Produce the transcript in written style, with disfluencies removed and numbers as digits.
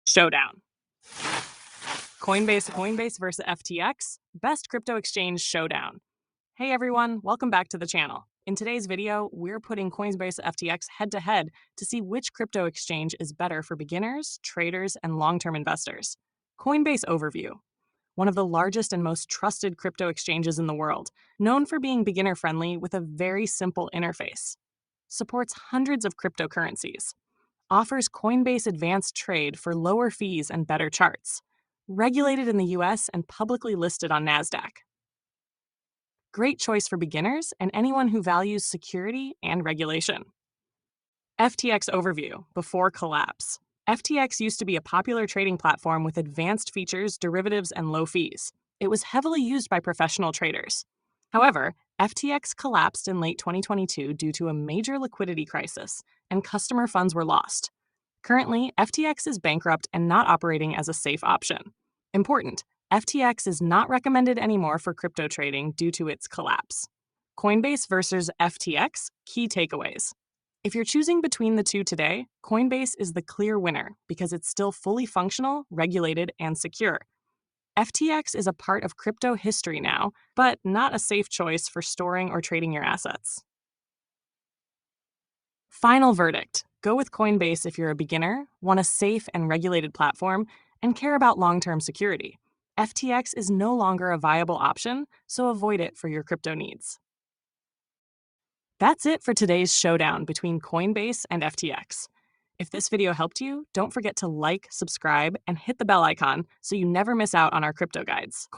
Showdown. Coinbase versus FTX, best crypto exchange showdown. Hey everyone, welcome back to the channel. In today's video, we're putting Coinbase FTX head-to-head to see which crypto exchange is better for beginners, traders, and long-term investors. Coinbase overview. One of the largest and most trusted crypto exchanges in the world, known for being beginner-friendly with a very simple interface. Supports hundreds of cryptocurrencies. Offers Coinbase Advanced Trade for lower fees and better charts. Regulated in the US and publicly listed on NASDAQ. Great choice for beginners and anyone who values security and regulation. FTX overview, before collapse. FTX used to be a popular trading platform with advanced features, derivatives, and low fees. It was heavily used by professional traders. However, FTX collapsed in late 2022 due to a major liquidity crisis, and customer funds were lost. Currently, FTX is bankrupt and not operating as a safe option. Important, FTX is not recommended anymore for crypto trading due to its collapse. Coinbase versus FTX, key takeaways. If you're choosing between the two today, Coinbase is the clear winner because it's still fully functional, regulated, and secure. FTX is a part of crypto history now, but not a safe choice for storing or trading your assets. Final verdict. Go with Coinbase if you're a beginner, want a safe and regulated platform, and care about long-term security. FTX is no longer a viable option, so avoid it for your crypto needs. That's it for today's showdown between Coinbase and FTX. If this video helped you, don't forget to like, subscribe, and hit the bell icon so you never miss out on our crypto guides.